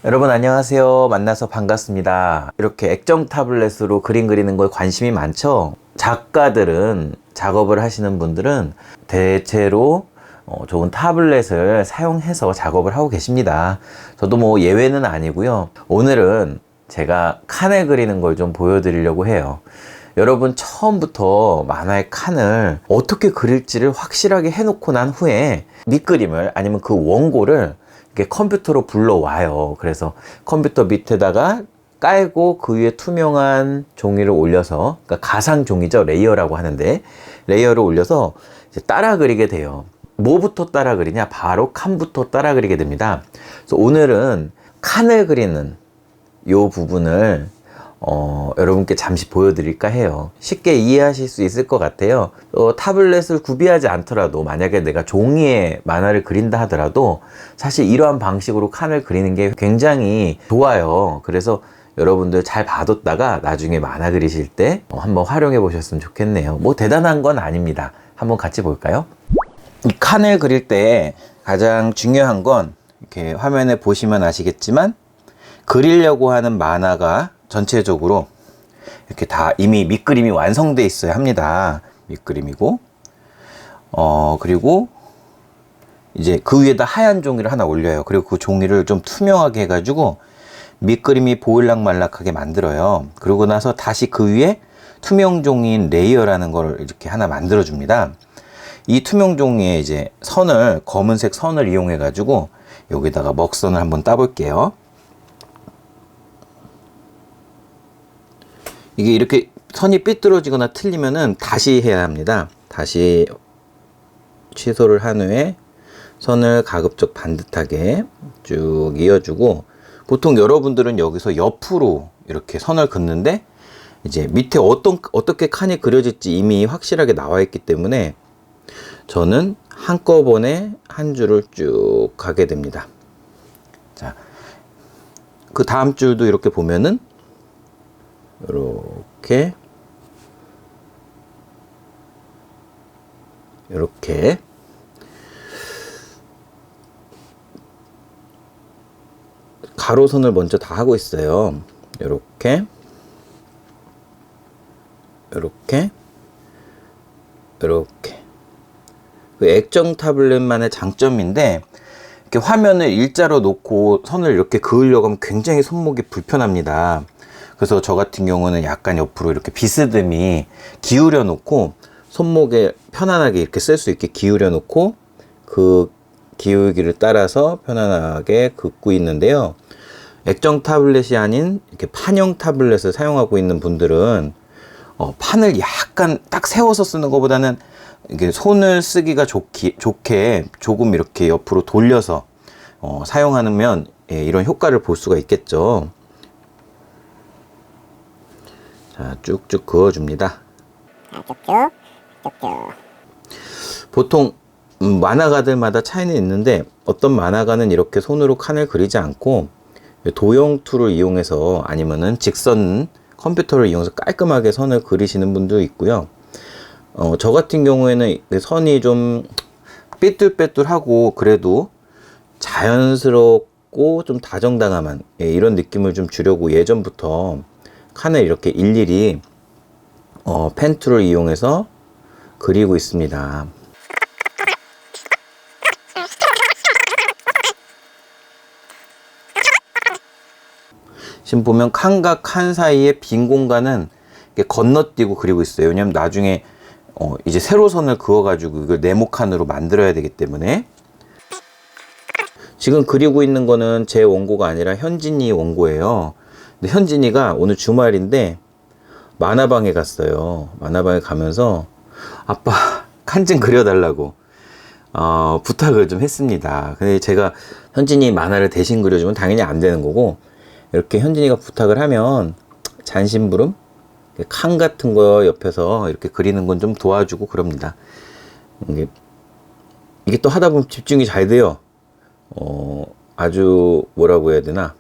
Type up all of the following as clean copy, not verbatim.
여러분 안녕하세요. 만나서 반갑습니다. 이렇게 액정 타블렛으로 그림 그리는 거에 관심이 많죠? 작가들은, 작업을 하시는 분들은 대체로 좋은 타블렛을 사용해서 작업을 하고 계십니다. 저도 뭐 예외는 아니고요. 오늘은 제가 칸을 그리는 걸 좀 보여드리려고 해요. 여러분 처음부터 만화의 칸을 어떻게 그릴지를 확실하게 해놓고 난 후에 밑그림을 아니면 그 원고를 이렇게 컴퓨터로 불러와요. 그래서 컴퓨터 밑에다가 깔고 그 위에 투명한 종이를 올려서, 그러니까 가상 종이죠. 레이어라고 하는데 레이어를 올려서 이제 따라 그리게 돼요. 뭐부터 따라 그리냐? 바로 칸부터 따라 그리게 됩니다. 그래서 오늘은 칸을 그리는 요 부분을 여러분께 잠시 보여드릴까 해요. 쉽게 이해하실 수 있을 것 같아요. 타블렛을 구비하지 않더라도 만약에 내가 종이에 만화를 그린다 하더라도 사실 이러한 방식으로 칸을 그리는 게 굉장히 좋아요. 그래서 여러분들 잘 봐뒀다가 나중에 만화 그리실 때 한번 활용해 보셨으면 좋겠네요. 뭐 대단한 건 아닙니다. 한번 같이 볼까요? 이 칸을 그릴 때 가장 중요한 건 이렇게 화면에 보시면 아시겠지만 그리려고 하는 만화가 전체적으로 이렇게 다 이미 밑그림이 완성되어 있어야 합니다. 밑그림이고 그리고 이제 그 위에다 하얀 종이를 하나 올려요. 그리고 그 종이를 좀 투명하게 해가지고 밑그림이 보일락말락하게 만들어요. 그러고 나서 다시 그 위에 투명 종이인 레이어라는 걸 이렇게 하나 만들어 줍니다. 이 투명 종이에 이제 선을, 검은색 선을 이용해 가지고 여기다가 먹선을 한번 따볼게요. 이게 이렇게 선이 삐뚤어지거나 틀리면은 다시 해야 합니다. 다시 취소를 한 후에 선을 가급적 반듯하게 쭉 이어주고, 보통 여러분들은 여기서 옆으로 이렇게 선을 긋는데 이제 밑에 어떻게 칸이 그려질지 이미 확실하게 나와 있기 때문에 저는 한꺼번에 한 줄을 쭉 가게 됩니다. 자, 그 다음 줄도 이렇게 보면은 이렇게 가로선을 먼저 다 하고 있어요. 이렇게 그 액정 타블렛만의 장점인데, 이렇게 화면을 일자로 놓고 선을 이렇게 그으려고 하면 굉장히 손목이 불편합니다. 그래서 저 같은 경우는 약간 옆으로 이렇게 비스듬히 기울여 놓고 손목에 편안하게 이렇게 쓸 수 있게 기울여 놓고 그 기울기를 따라서 편안하게 긋고 있는데요. 액정 타블렛이 아닌 이렇게 판형 타블렛을 사용하고 있는 분들은 판을 약간 딱 세워서 쓰는 것보다는 이게 손을 쓰기가 좋게 조금 이렇게 옆으로 돌려서 사용하면 이런 효과를 볼 수가 있겠죠. 자, 쭉쭉 그어줍니다. 쭉쭉. 보통 만화가들마다 차이는 있는데, 어떤 만화가는 이렇게 손으로 칸을 그리지 않고 도형 툴을 이용해서 아니면은 직선 컴퓨터를 이용해서 깔끔하게 선을 그리시는 분도 있고요. 저 같은 경우에는 선이 좀 삐뚤빼뚤하고 그래도 자연스럽고 좀 다정다감한 이런 느낌을 좀 주려고 예전부터 칸을 이렇게 일일이 펜 툴을 이용해서 그리고 있습니다. 지금 보면 칸과 칸 사이에 빈 공간은 건너뛰고 그리고 있어요. 왜냐면 나중에 이제 세로 선을 그어가지고 이걸 네모칸으로 만들어야 되기 때문에. 지금 그리고 있는 거는 제 원고가 아니라 현진이 원고예요. 근데 현진이가 오늘 주말인데 만화방에 갔어요. 만화방에 가면서 아빠 칸 좀 그려달라고 부탁을 좀 했습니다. 근데 제가 현진이 만화를 대신 그려주면 당연히 안 되는 거고, 이렇게 현진이가 부탁을 하면 잔심부름 칸 같은 거 옆에서 이렇게 그리는 건 좀 도와주고 그럽니다. 이게 또 하다 보면 집중이 잘 돼요. 아주 뭐라고 해야 되나,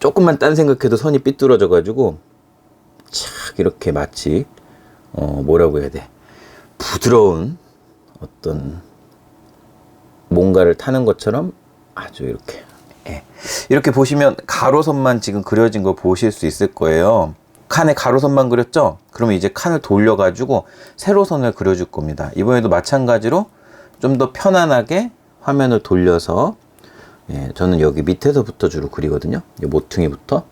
조금만 딴 생각해도 선이 삐뚤어져 가지고 착 이렇게 마치 뭐라고 해야 돼, 부드러운 어떤 뭔가를 타는 것처럼 아주 이렇게 예. 이렇게 보시면 가로선만 지금 그려진 걸 보실 수 있을 거예요. 칸에 가로선만 그렸죠? 그러면 이제 칸을 돌려가지고 세로선을 그려줄 겁니다. 이번에도 마찬가지로 좀 더 편안하게 화면을 돌려서, 예, 저는 여기 밑에서부터 주로 그리거든요. 이 모퉁이부터.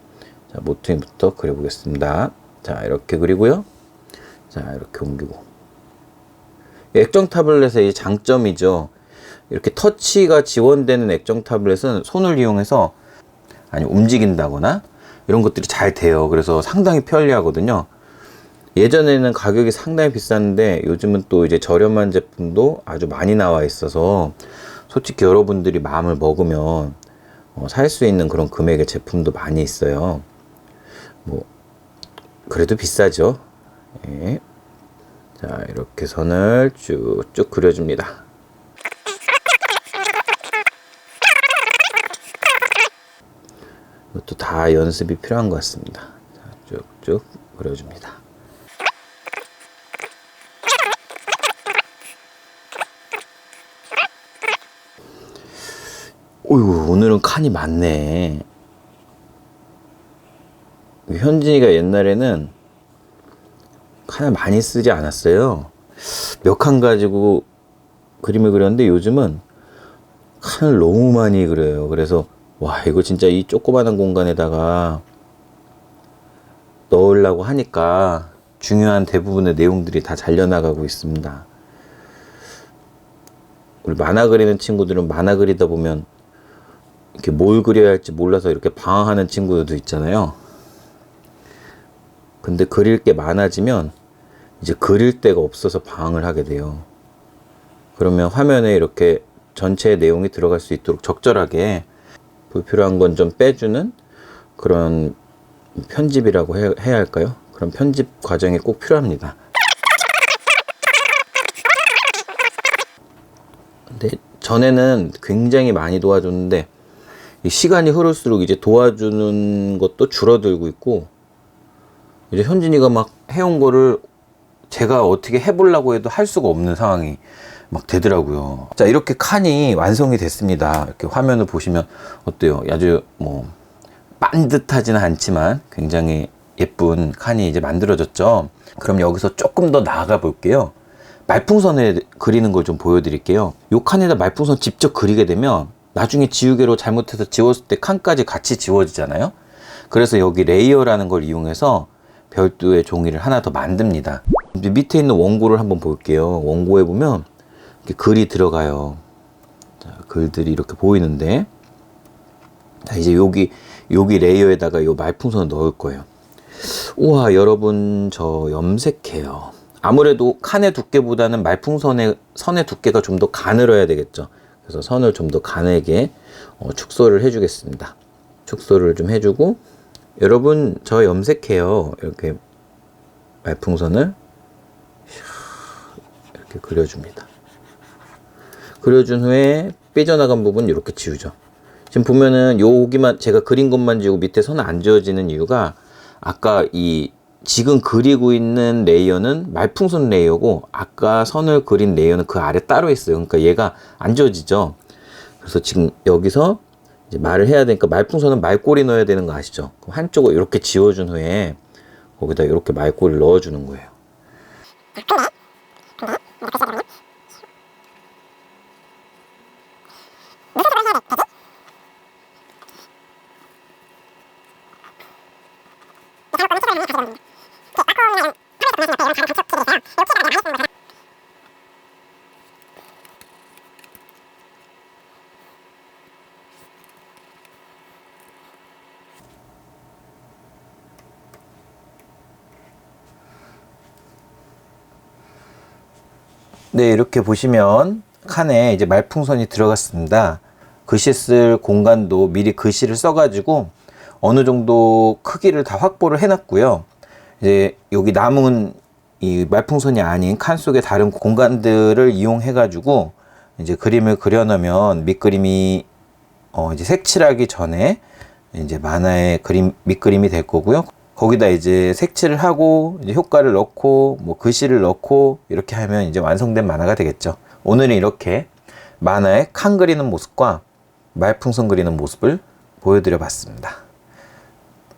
자, 모퉁이부터 그려보겠습니다. 자, 이렇게 그리고요. 자, 이렇게 옮기고. 액정 타블렛의 장점이죠. 이렇게 터치가 지원되는 액정 타블렛은 손을 이용해서 움직인다거나 이런 것들이 잘 돼요. 그래서 상당히 편리하거든요. 예전에는 가격이 상당히 비쌌는데 요즘은 또 이제 저렴한 제품도 아주 많이 나와 있어서 솔직히 여러분들이 마음을 먹으면 살 수 있는 그런 금액의 제품도 많이 있어요. 뭐 그래도 비싸죠. 예. 자, 이렇게 선을 쭉쭉 그려줍니다. 이것도 다 연습이 필요한 것 같습니다. 자, 쭉쭉 그려줍니다. 어이구, 오늘은 칸이 많네. 현진이가 옛날에는 칸을 많이 쓰지 않았어요. 몇 칸 가지고 그림을 그렸는데 요즘은 칸을 너무 많이 그려요. 그래서 와, 이거 진짜 이 조그마한 공간에다가 넣으려고 하니까 중요한 대부분의 내용들이 다 잘려나가고 있습니다. 우리 만화 그리는 친구들은 만화 그리다 보면 이렇게 뭘 그려야 할지 몰라서 이렇게 방황하는 친구들도 있잖아요. 근데 그릴 게 많아지면 이제 그릴 데가 없어서 방황을 하게 돼요. 그러면 화면에 이렇게 전체 내용이 들어갈 수 있도록 적절하게 불필요한 건 좀 빼주는 그런 편집이라고 해야 할까요? 그런 편집 과정이 꼭 필요합니다. 근데 전에는 굉장히 많이 도와줬는데 시간이 흐를수록 이제 도와주는 것도 줄어들고 있고, 이제 현진이가 막 해온 거를 제가 어떻게 해보려고 해도 할 수가 없는 상황이 막 되더라고요. 자, 이렇게 칸이 완성이 됐습니다. 이렇게 화면을 보시면 어때요? 아주 뭐 반듯하지는 않지만 굉장히 예쁜 칸이 이제 만들어졌죠. 그럼 여기서 조금 더 나아가 볼게요. 말풍선을 그리는 걸 좀 보여드릴게요. 이 칸에다 말풍선 직접 그리게 되면 나중에 지우개로 잘못해서 지웠을 때 칸까지 같이 지워지잖아요. 그래서 여기 레이어라는 걸 이용해서 별도의 종이를 하나 더 만듭니다. 밑에 있는 원고를 한번 볼게요. 원고에 보면 이렇게 글이 들어가요. 자, 글들이 이렇게 보이는데, 자, 이제 여기 레이어에다가 이 말풍선을 넣을 거예요. 우와, 여러분, 저 염색해요. 아무래도 칸의 두께보다는 말풍선의 선의 두께가 좀 더 가늘어야 되겠죠. 그래서 선을 좀 더 가늘게 축소를 해주겠습니다. 축소를 좀 해주고, 여러분, 저 염색해요. 이렇게 말풍선을 이렇게 그려줍니다. 그려준 후에 삐져나간 부분 이렇게 지우죠. 지금 보면은 여기만 제가 그린 것만 지우고 밑에 선 안 지워지는 이유가, 아까 지금 그리고 있는 레이어는 말풍선 레이어고 아까 선을 그린 레이어는 그 아래 따로 있어요. 그러니까 얘가 안 지워지죠. 그래서 지금 여기서 이제 말을 해야 되니까 말풍선은 말꼬리 넣어야 되는 거 아시죠? 그럼 한쪽을 이렇게 지워준 후에 거기다 이렇게 말꼬리를 넣어주는 거예요. 네, 이렇게 보시면 칸에 이제 말풍선이 들어갔습니다. 글씨 쓸 공간도 미리 글씨를 써가지고 어느 정도 크기를 다 확보를 해놨고요. 이제 여기 남은 이 말풍선이 아닌 칸 속의 다른 공간들을 이용해가지고 이제 그림을 그려놓으면 밑그림이 이제 색칠하기 전에 이제 만화의 밑그림이 될 거고요. 거기다 이제 색칠을 하고 이제 효과를 넣고 뭐 글씨를 넣고 이렇게 하면 이제 완성된 만화가 되겠죠. 오늘은 이렇게 만화의 칸 그리는 모습과 말풍선 그리는 모습을 보여드려 봤습니다.